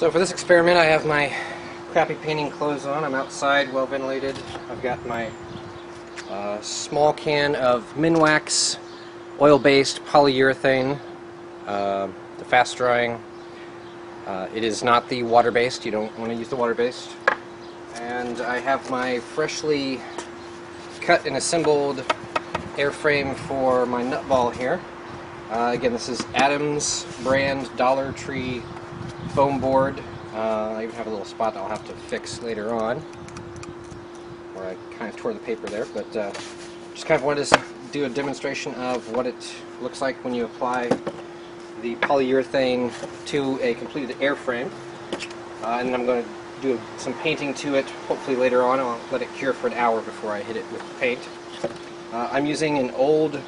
So for this experiment I have my crappy painting clothes on. I'm outside, well ventilated. I've got my small can of Minwax oil-based polyurethane, the fast drying. It is not the water-based, you don't want to use the water-based. And I have my freshly cut and assembled airframe for my Nutball here. Again, this is Adams brand Dollar Tree foam board. I even have a little spot I'll have to fix later on, where I kind of tore the paper there, but just kind of wanted to do a demonstration of what it looks like when you apply the polyurethane to a completed airframe. And then I'm going to do some painting to it, hopefully later on. I'll let it cure for an hour before I hit it with the paint. I'm using an old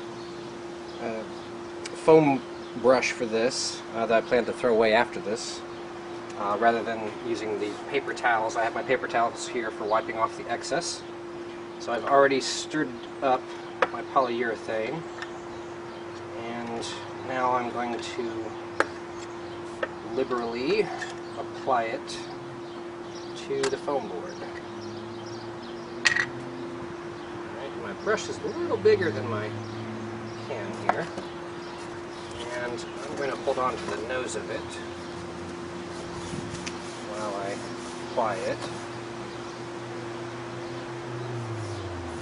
foam brush for this that I plan to throw away after this, rather than using the paper towels. I have my paper towels here for wiping off the excess. So I've already stirred up my polyurethane, and now I'm going to liberally apply it to the foam board. Alright, my brush is a little bigger than my can here, and I'm going to hold on to the nose of it while I apply it.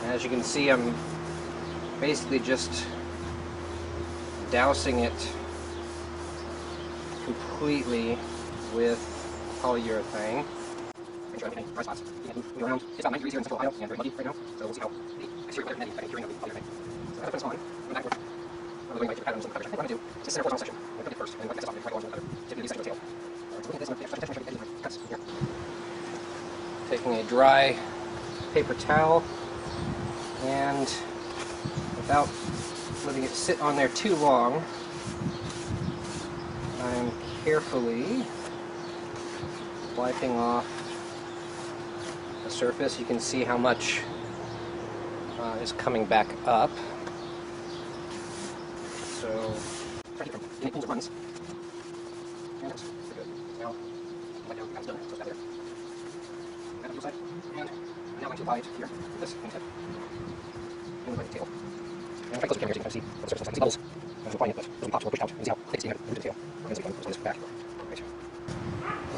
And as you can see, I'm basically just dousing it completely with polyurethane. Make sure I don't get any dry spots. You can move around. It's about 90 degrees here in Central Ohio and very muddy right now, so we'll see how the exterior weather and the curing of the polyurethane. So I'm going to put this on, and backward. I'm going to pattern some coverage. I think what I'm going to do is this center horizontal section. I'm going to put it first, and wipe this off and quite a long other tip of the section of the tail. So looking at this, I'm going to pay attention to the cuts here. Taking a dry paper towel, and without letting it sit on there too long, I'm carefully wiping off the surface. You can see how much is coming back up. So, try to get from any pools or runs. And that's pretty good. Now, right now, it's done, so it's back there. Back on the side. And I'm now going to apply it here with this and head. And the tail. And if I close the camera here so you can kind of see what the surface looks like. See bubbles as I'm applying it, but those pops will push out. You can see how thick it's moved to the tail. And so we can push this back. Right.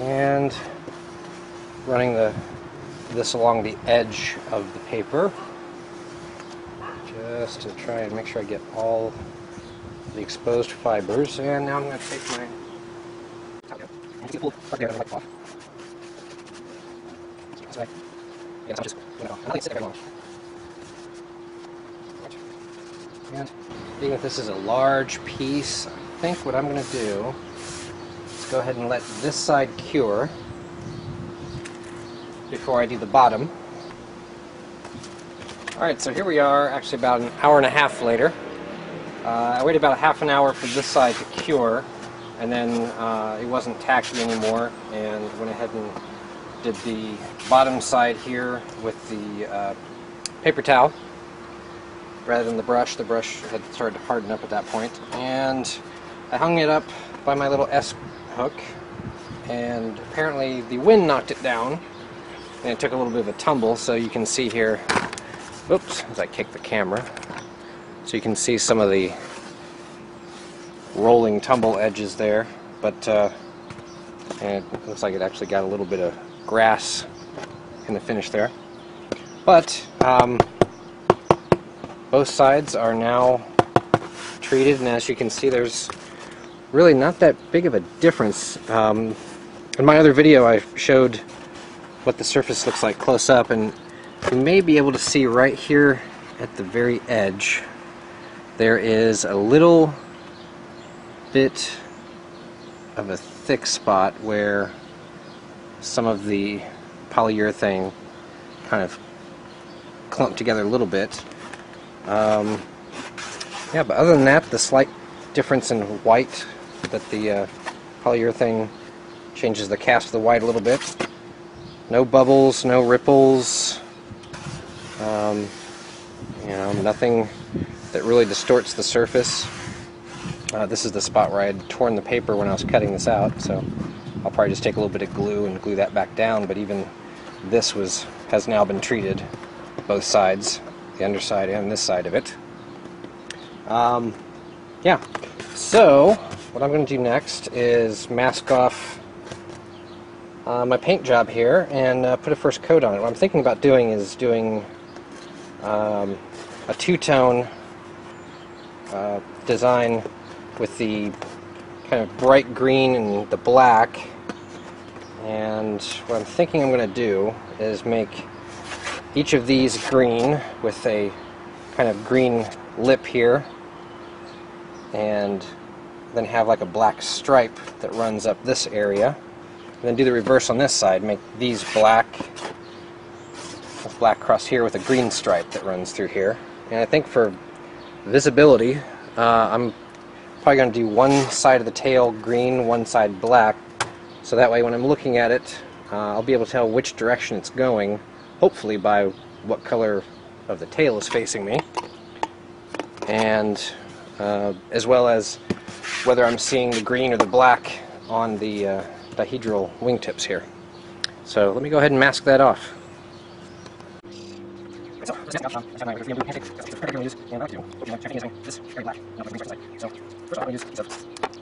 And running this along the edge of the paper, just to try and make sure I get all the exposed fibers. And now I'm going to take my top down. And you can pull part there and wipe off. This way. Yeah, so just went off. I'm not going to sit there very long. And being that this is a large piece, I think what I'm going to do is go ahead and let this side cure before I do the bottom. Alright, so here we are, actually about an hour and a half later. I waited about a half an hour for this side to cure, and then it wasn't tacky anymore, and went ahead and did the bottom side here with the paper towel rather than the brush. The brush had started to harden up at that point, and I hung it up by my little S hook, and apparently the wind knocked it down, and it took a little bit of a tumble. So you can see here, oops, as I kick the camera, so you can see some of the rolling tumble edges there, but and it looks like it actually got a little bit of grass in the finish there. But both sides are now treated, and as you can see, there's really not that big of a difference. In my other video I showed what the surface looks like close up, and you may be able to see right here at the very edge there is a little bit of a thick spot where some of the polyurethane kind of clumped together a little bit. Yeah, but other than that, the slight difference in white, that the polyurethane changes the cast of the white a little bit. No bubbles, no ripples, you know, nothing that really distorts the surface. This is the spot where I had torn the paper when I was cutting this out, so I'll probably just take a little bit of glue and glue that back down, but even this has now been treated, both sides, the underside and this side of it. Yeah, so what I'm going to do next is mask off my paint job here and put a first coat on it. What I'm thinking about doing is doing a two-tone design with the kind of bright green and the black, and what I'm thinking I'm going to do is make each of these green with a kind of green lip here, and then have like a black stripe that runs up this area, and then do the reverse on this side, make these black with black cross here with a green stripe that runs through here. And I think for visibility, I'm probably going to do one side of the tail green, one side black, so that way when I'm looking at it, I'll be able to tell which direction it's going, hopefully by what color of the tail is facing me, and as well as whether I'm seeing the green or the black on the dihedral wingtips here. So let me go ahead and mask that off. So, first off, I have my blue pancake. That's the paper I'm going to use, and I like to do checking using this very black, not the green stripe side. So, first off, I'm going to use a piece of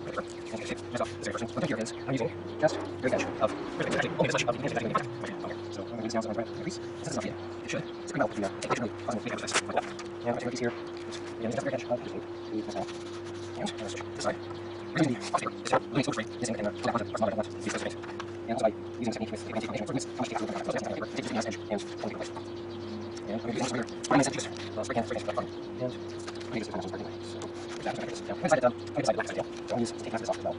paper and shape myself this very first. What I'm doing here is I'm using just the edge of actually only this much of the pancake that I can make. Okay, so I'm going to do this now so I'm going to crease. Since this is not here, it should stick out with the tape. It should really cause me to make like that. And I'm going to take a piece here. Again, just the very edge of the tape to this now. And I'm going to switch this side. We're using the box paper. This here, we're using silver spray, using and put that onto our small bit of these space. And also by using this technique with the anti-foundation improvements, how much tape is going to close paper, take this edge and pull it away. And I'm going to do this over here. I'm going to use spray can for fun. And I'm going to use this for working. So, I'm going to this down. I'm going to slide it down. I'm going to slide the black side down. So I'm going to use tape this off as well.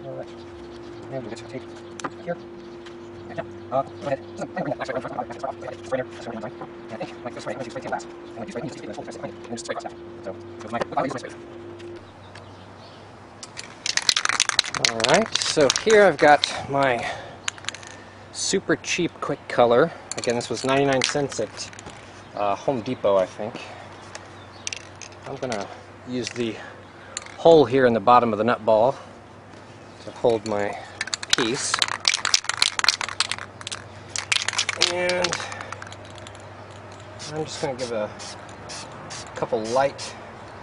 Alright. And we get some tape here. And yeah. Go ahead. I'm going to bring that actually right off. It's right here. That's what I'm doing. And I think like this way, I'm going to use spray can glass. And like this way, I'm going to use spray can and just spray across that. So with my spray. Alright, so here I've got my super cheap quick color. Again, this was 99 cents at Home Depot, I think. I'm going to use the hole here in the bottom of the nut ball to hold my piece. And I'm just going to give a couple light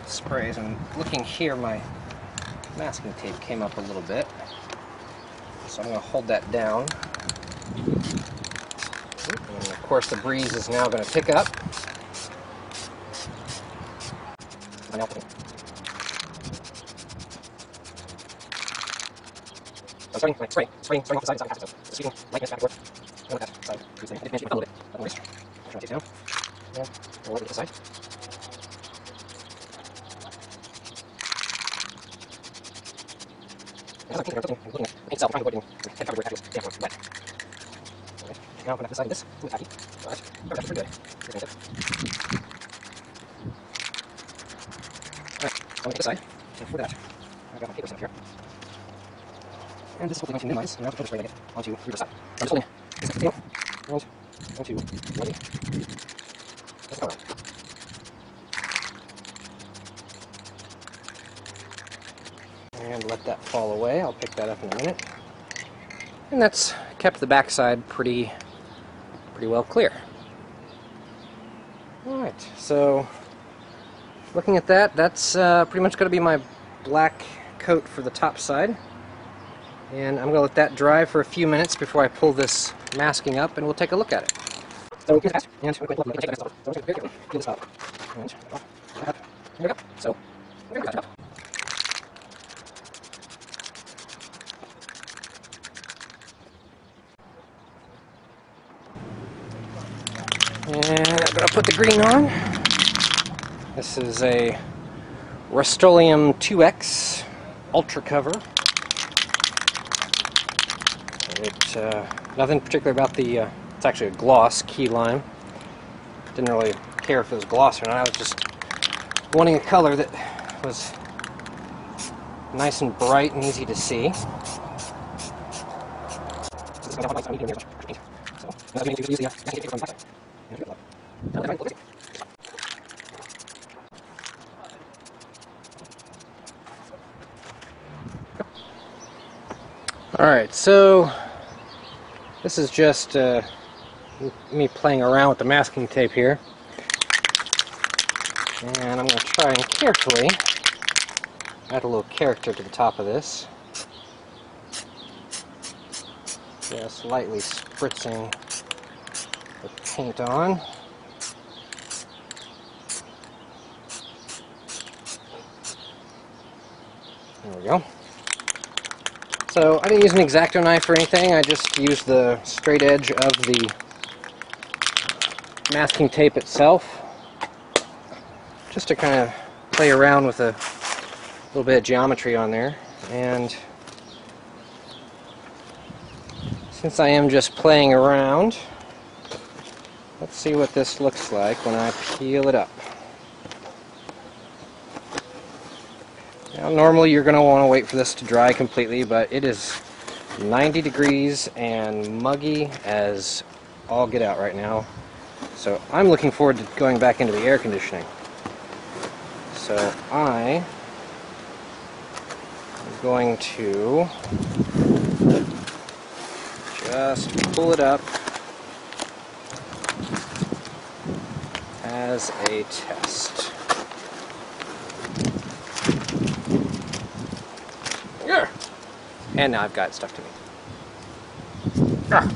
sprays. And looking here, my masking tape came up a little bit. So I'm going to hold that down. And of course the breeze is now going to pick up. So I'm starting my spraying off the side of the so sweeping lightness back and forth. And with that side crease, it managed to get a little bit. But noise. I'm trying to take it down. And we'll let it to the side. I'm looking at the paint itself, I'm trying to avoid getting head covered where it actually is damp or wet. Alright, now I'm going to have to decide this. It's a little tacky, but that's pretty good. Alright, so I'm going to get this side, and for that, I've got my paper set up here. And this is hopefully going to minimize the amount of photo spray I get onto the reverse side. So I'm just holding this tail and onto lightly. That's the color. And let that fall away. I'll pick that up in a minute. And that's kept the backside pretty well clear. Alright, so looking at that, that's pretty much going to be my black coat for the top side. And I'm going to let that dry for a few minutes before I pull this masking up, and we'll take a look at it. So here's the mask, and we're going to take this off. So we're going to very carefully peel this up. And there we go. So we're going to cut it up. And I'm going to put the green on. This is a Rust-Oleum 2X Ultra Cover. Nothing particular about the, it's actually a gloss key lime. Didn't really care if it was gloss or not, I was just wanting a color that was nice and bright and easy to see. Alright, so this is just me playing around with the masking tape here. And I'm going to try and carefully add a little character to the top of this. Just lightly spritzing the paint on. There we go. So I didn't use an X-Acto knife or anything, I just used the straight edge of the masking tape itself, just to kind of play around with a little bit of geometry on there. And since I am just playing around, let's see what this looks like when I peel it up. Now, normally you're going to want to wait for this to dry completely, but it is 90 degrees and muggy as all get out right now. So I'm looking forward to going back into the air conditioning. So I am going to just pull it up as a test. And now I've got it stuck to me. Ah.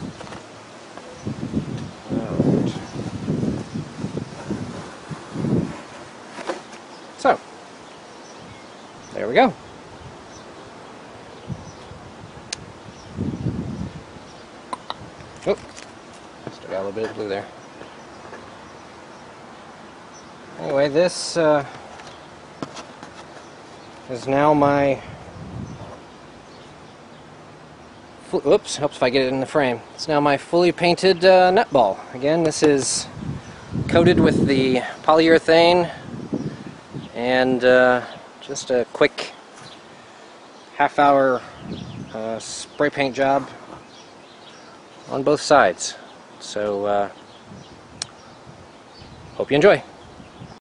Right. So, there we go. Oh, still got a little bit of glue there. Anyway, this is now my... Oops, helps if I get it in the frame. It's now my fully painted Nutball. Again, this is coated with the polyurethane and just a quick half-hour spray paint job on both sides. So, hope you enjoy.